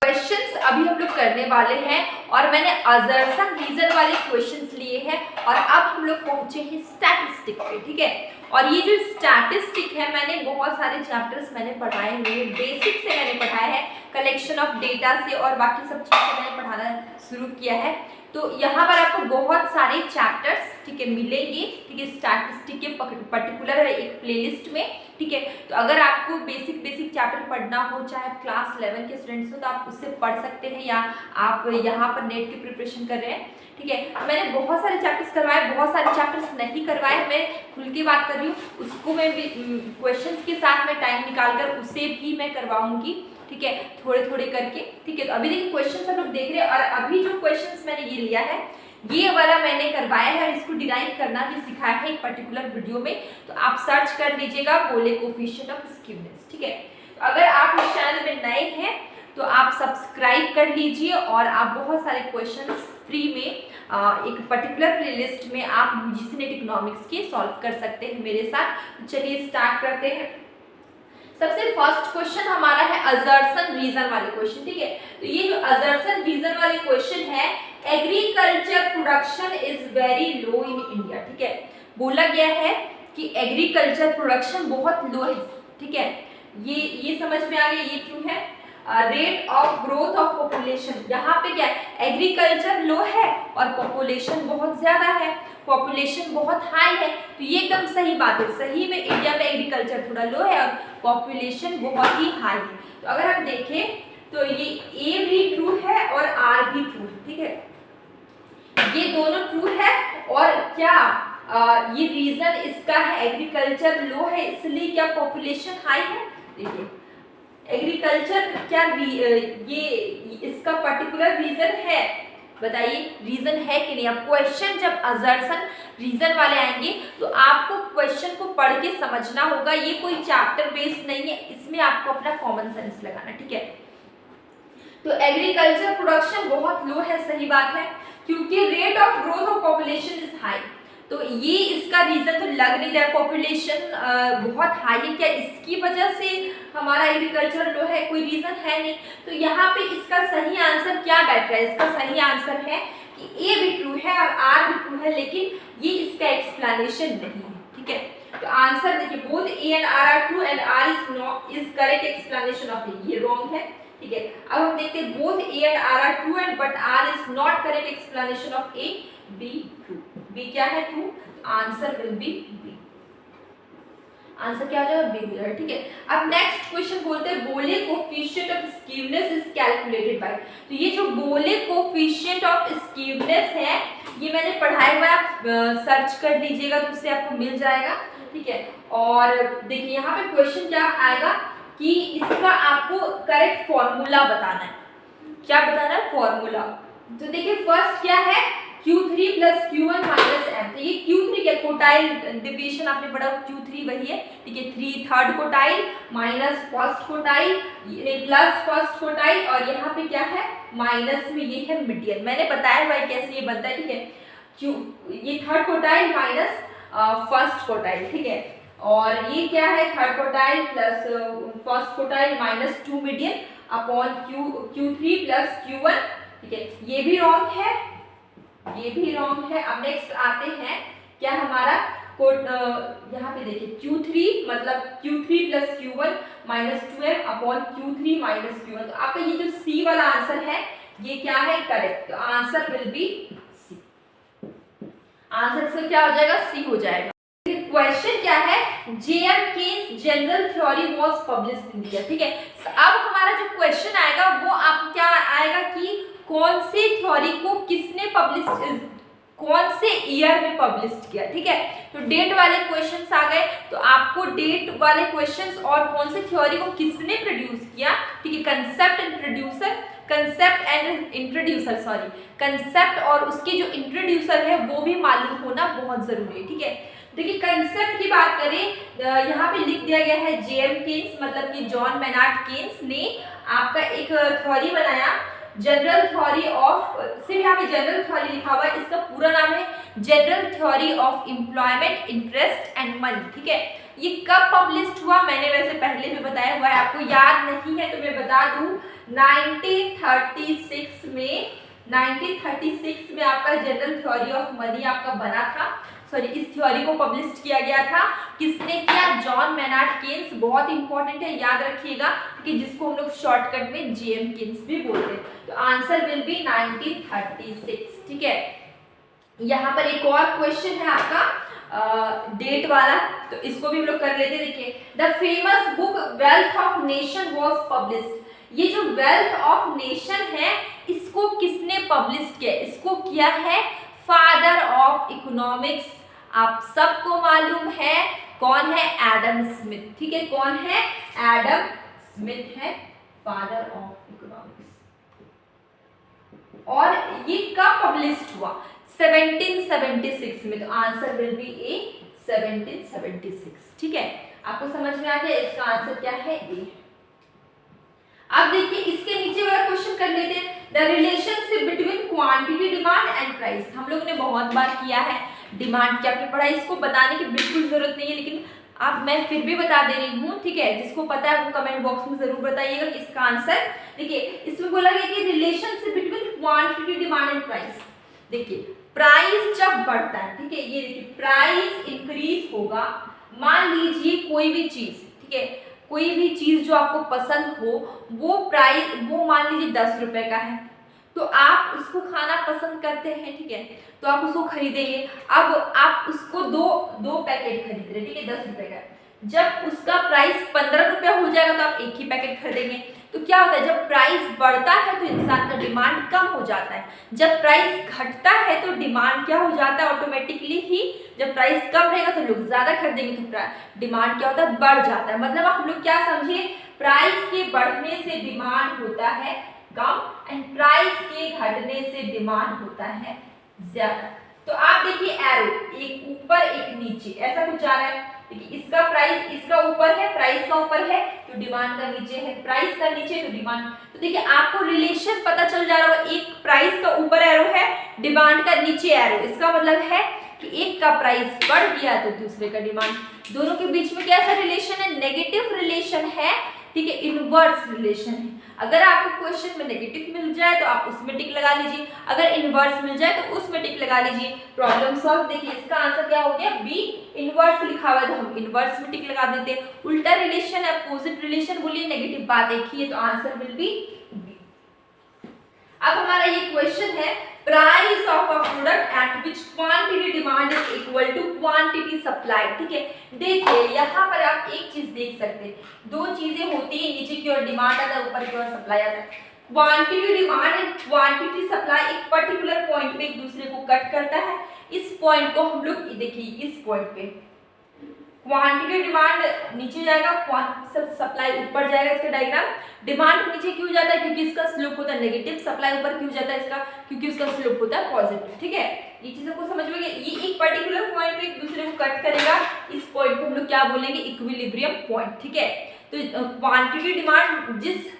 Questions अभी हम लोग करने वाले हैं और मैंने असर्शन रीजन वाले क्वेश्चंस लिए हैं और अब हम लोग पहुंचे हैं स्टैटिस्टिक पे, ठीक है। और ये जो स्टैटिस्टिक है, मैंने बहुत सारे चैप्टर्स मैंने पढ़ाए हुए, बेसिक से मैंने पढ़ाया है, कलेक्शन ऑफ डेटा से और बाकी सब चीज़ें मैंने पढ़ाना शुरू किया है। तो यहाँ पर आपको बहुत सारे चैप्टर्स, ठीक है, मिलेंगे, ठीक है, स्टैटिस्टिक के पर्टिकुलर एक प्लेलिस्ट में, ठीक है। तो अगर आपको बेसिक चैप्टर पढ़ना हो, चाहे आप क्लास 11 के स्टूडेंट्स हो, तो आप उससे पढ़ सकते हैं, या आप यहाँ पर नेट की प्रिपरेशन कर रहे हैं, ठीक है। तो मैंने बहुत सारे चैप्टर्स करवाए, बहुत सारे चैप्टर्स नहीं करवाए, मैं खुल के बात कर रही हूँ, उसको मैं भी क्वेश्चंस के साथ में टाइम निकाल कर उसे भी मैं करवाऊंगी, ठीक है, थोड़े थोड़े करके, ठीक है। तो अभी देखिए क्वेश्चंस हम लोग देख रहे हैं और अभी जो क्वेश्चंस मैंने ये लिया है, ये वाला मैंने करवाया है और इसको डिराइव करना भी सिखाया है एक पर्टिकुलर वीडियो में, तो आप सर्च कर लीजिएगा बोले कोफिशिएंट ऑफ स्क्यूनेस, ठीक है। तो अगर आप इस चैनल में नए हैं तो आप सब्सक्राइब कर लीजिए और आप बहुत सारे क्वेश्चंस फ्री में एक पर्टिकुलर प्लेलिस्ट में आप यूजीसी नेट इकोनॉमिक्स के सॉल्व कर सकते हैं मेरे साथ। तो चलिए स्टार्ट करते हैं। सबसे फर्स्ट क्वेश्चन हमारा है असर्शन रीजन वाले क्वेश्चन, ठीक है। तो ये जो असर्शन रीजन वाले क्वेश्चन है, agriculture production is very low in India, ठीक है। बोला गया है कि एग्रीकल्चर प्रोडक्शन बहुत लो है, ठीक है। ये समझ में आ गया, ये क्यों है। Rate of growth of population, यहाँ पे क्या है, एग्रीकल्चर लो है और पॉपुलेशन बहुत ज्यादा है, पॉपुलेशन बहुत हाई है, तो ये एकदम सही बात है। सही में इंडिया में एग्रीकल्चर थोड़ा लो है और पॉपुलेशन बहुत ही हाई है। तो अगर हम देखें तो ये ए भी ट्रू है और आर भी ट्रू है, ठीक है, ये दोनों ट्रू है। और क्या ये रीजन इसका है, एग्रीकल्चर लो है इसलिए क्या पॉपुलेशन हाई है। देखिए एग्रीकल्चर क्या ये इसका पर्टिकुलर रीजन है, बताइए रीजन है कि नहीं। अब क्वेश्चन जब असर्शन रीजन वाले आएंगे तो आपको क्वेश्चन को पढ़ के समझना होगा, ये कोई चैप्टर बेस्ड नहीं है, इसमें आपको अपना कॉमन सेंस लगाना, ठीक है। तो एग्रीकल्चर प्रोडक्शन बहुत लो है, सही बात है, क्योंकि rate of growth of population is high, तो ये इसका रीजन तो लग नहीं रहा है। पॉपुलेशन बहुत हाई है, क्या इसकी वजह से हमारा एग्रीकल्चर लो है, कोई रीजन है नहीं। तो यहाँ पे इसका सही आंसर क्या बैठ रहा है, इसका सही आंसर है कि ए भी ट्रू है और आर भी ट्रू है, लेकिन ये इसका एक्सप्लेनेशन नहीं है, ठीक है। तो आंसर देखिए, both A and R are true and R is correct explanation of A, ये रॉन्ग है, ठीक है। अब हम देखते हैं both A and R are true and but R is not correct explanation of A, B true, B क्या है true, answer will be B, answer क्या हो जाएगा बी हो जाएगा, ठीक है। अब नेक्स्ट क्वेश्चन बोलते हैं बोले coefficient of skewness is calculated by. तो ये जो बोले कोफिशिएंट ऑफ स्क्यूनेस है, ये मैंने पढ़ाया हुआ है, आप सर्च कर लीजिएगा तो उससे आपको मिल जाएगा, ठीक है। और देखिए यहाँ पे क्वेश्चन क्या आएगा कि इसका आपको करेक्ट फॉर्मूला बताना है। क्या बताना है, फॉर्मूला। तो देखिए फर्स्ट क्या है, Q3 plus Q1 minus M। तो ये Q3 क्या, कोटाइल डिवीजन आपने पढ़ा, Q3 वही है, ठीक है। 3 third quartile minus first quartile plus first quartile, और यहाँ पे क्या है माइनस में ये है मीडियन। मैंने बताया हुआ है कैसे ये बनता है, ठीक है। ये third quartile minus first quartile, ठीक है। और ये क्या है, third quartile plus first quartile minus 2 median upon Q3 plus Q1, ठीक है। ये भी रॉन्ग है, ये भी रॉन्ग है। अब नेक्स्ट आते हैं क्या हमारा यहाँ पे देखिए Q3 मतलब Q3 plus Q1 minus 2M upon Q3 minus Q1। तो आपका ये जो C वाला आंसर है ये क्या है, करेक्ट। तो answer will B C, answer से क्या हो जाएगा, C हो जाएगा। क्वेश्चन क्या है, J M Keynes general theory was published in India, ठीक है। अब हमारा जो क्वेश्चन आएगा वो आप क्या आएगा कि कौन से थ्योरी को किसने पब्लिश, कौन से ईयर में पब्लिश किया, ठीक है। तो डेट वाले क्वेश्चंस आ गए, तो आपको डेट वाले क्वेश्चंस और कौन से थ्योरी को किसने प्रोड्यूस किया, ठीक है। Concept and producer, concept and introducer, sorry, concept और उसके जो इंट्रोड्यूसर है वो भी मालूम होना बहुत जरूरी है, ठीक है। देखिए कंसेप्ट की बात करें, यहाँ पे लिख दिया गया है जेएम केन्स, मतलब कि जॉन मेनार्ड केन्स ने आपका एक थ्योरी बनाया, जनरल थ्योरी ऑफ, सिर्फ यहाँ पे जनरल थ्योरी लिखा हुआ है, इसका पूरा नाम है general theory of employment interest and money, ठीक है। ये कब पब्लिश हुआ मैंने वैसे पहले भी बताया हुआ है, आपको याद नहीं है तो मैं बता दूं 1936 में आपका जनरल थ्योरी ऑफ मनी आपका बना था, सॉरी इस थ्योरी को पब्लिश किया गया था। किसने किया? John Maynard Keynes. बहुत इंपॉर्टेंट है, याद रखिएगा, कि जिसको हम लोग शॉर्टकट में जेएम केन्स भी बोलते हैं। तो आंसर विल बी 1936। ठीक है, यहाँ पर एक और क्वेश्चन है आपका डेट वाला, तो इसको भी हम लोग कर लेते हैं। देखिए, the famous book wealth of nation was published. ये जो वेल्थ ऑफ नेशन है इसको किसने पब्लिश किया? इसको किया है फादर ऑफ इकोनॉमिक्स। आप सबको मालूम है कौन है? Adam Smith. ठीक है, कौन है? एडम स्मिथ है फादर ऑफ इकोनॉमिक्स। और ये कब पब्लिश हुआ? 1776 में। तो आंसर विल बी ए 1776। ठीक है, आपको समझ में आ गया? इसका आंसर क्या है? ए। अब देखिए इसके नीचे वाला क्वेश्चन कर लेते हैं, the relationship between quantity demand and price. हम लोगों ने बहुत बार किया है, डिमांड क्या पढ़ा, इसको बताने की बिल्कुल जरूरत नहीं है, लेकिन अब मैं फिर भी बता दे रही हूँ। ठीक है, जिसको पता है वो कमेंट बॉक्स में जरूर बताइएगा कि इसका आंसर। देखिए इसमें बोला गया कि relationship between quantity demand and price. देखिए प्राइस जब बढ़ता है, ठीक है, ये देखिए प्राइस इंक्रीज होगा। मान लीजिए कोई भी चीज, ठीक है, कोई भी चीज जो आपको पसंद हो, वो प्राइस, वो मान लीजिए 10 रुपए का है, तो आप उसको खाना पसंद करते हैं, ठीक है, तो आप उसको खरीदेंगे। अब आप उसको दो पैकेट खरीद रहे हैं, ठीक है, 10 रुपए का। जब उसका प्राइस 15 रुपया हो जाएगा तो आप एक ही पैकेट खरीदेंगे। तो क्या होता है, जब प्राइस बढ़ता है तो इंसान का डिमांड कम हो जाता है, जब प्राइस घटता है तो डिमांड क्या हो जाता है ऑटोमेटिकली ही, जब प्राइस कम रहेगा तो लोग ज्यादा खरीदेंगे तो डिमांड क्या होता है, बढ़ जाता है। मतलब हम लोग क्या समझिए, प्राइस के बढ़ने से डिमांड होता है कम एंड प्राइस के घटने से डिमांड होता है ज्यादा। तो आप देखिए एरो, एक ऊपर एक नीचे, ऐसा कुछ आ रहा है। देखिए इसका प्राइस, इसका ऊपर है, प्राइस का ऊपर है तो डिमांड का नीचे है, प्राइस का नीचे तो डिमांड। तो देखिए आपको रिलेशन पता चल जा रहा है, एक प्राइस का ऊपर एरो है, डिमांड का नीचे एरो। इसका मतलब है कि एक का प्राइस बढ़ गया तो दूसरे का डिमांड, दोनों के बीच में कैसा रिलेशन है, नेगेटिव रिलेशन है, ठीक है, इनवर्स रिलेशन है। अगर आपको क्वेश्चन में नेगेटिव मिल जाए तो आप उसमें टिक लगा लीजिए, अगर इनवर्स मिल जाए तो उसमें टिक लगा लीजिए। Problem solve. देखिए इसका आंसर क्या हो गया, बी। इनवर्स लिखा हुआ है तो हम इनवर्स में टिक लगा देते हैं। उल्टा रिलेशन, अपोजिट रिलेशन बोलिए, नेगेटिव बात एक ही है, तो आंसर विल बी बी। अब हमारा ये क्वेश्चन है, price of a product at which quantity demand is equal to quantity supply. ठीक है, देखिए यहाँ पर आप एक चीज देख सकते हैं, दो चीजें होती है, नीचे की ओर डिमांड आता है, ऊपर की ओर सप्लाई आता है। Quantity demand and quantity supply एक पर्टिकुलर पॉइंट पे एक दूसरे को कट करता है। इस पॉइंट को हम लोग देखिए, इस पॉइंट पे क्वांटिटी डिमांड नीचे जाएगा, सप्लाई ऊपर जाएगा। इसका डायग्राम, डिमांड नीचे क्यों जाता है, क्योंकि इसका स्लोप होता है नेगेटिव, सप्लाई ऊपर क्यों जाता है इसका, क्योंकि उसका स्लोप होता है पॉजिटिव। ठीक है, ये चीजों को समझ में, ये एक पर्टिकुलर पॉइंट पे एक दूसरे को कट करेगा, इस पॉइंट को हम लोग क्या बोलेंगे, इक्विलिब्रियम पॉइंट। ठीक है, तो क्वांटिटी डिमांड जिस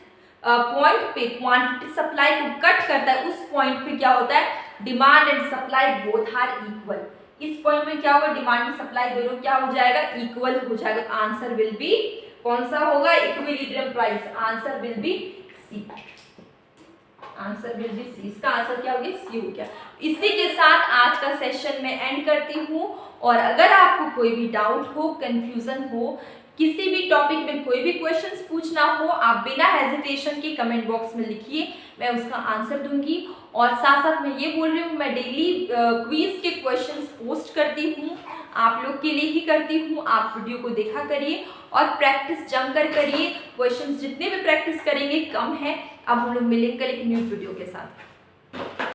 पॉइंट पे क्वांटिटी सप्लाई को कट करता है, उस पॉइंट पे क्या होता है, demand and supply both are equal. इस पॉइंट में क्या होगा, डिमांड एंड सप्लाई दोनों क्या हो जाएगा, इक्वल हो जाएगा। आंसर विल बी कौन सा होगा, equilibrium price. Answer will be C. Answer will be C. इसका आंसर क्या हो गया, सी हो गया। इसी के साथ आज का सेशन मैं एंड करती हूँ, और अगर आपको कोई भी डाउट हो, कंफ्यूजन हो, किसी भी टॉपिक में कोई भी क्वेश्चंस पूछना हो, आप बिना हेजिटेशन के कमेंट बॉक्स में लिखिए, मैं उसका आंसर दूंगी। और साथ साथ मैं ये बोल रही हूँ, मैं डेली क्विज के क्वेश्चंस पोस्ट करती हूँ, आप लोग के लिए ही करती हूँ। आप वीडियो को देखा करिए और प्रैक्टिस जमकर करिए। क्वेश्चंस जितने भी प्रैक्टिस करेंगे कम है। अब हम लोग मिलेंगे एक न्यू वीडियो के साथ।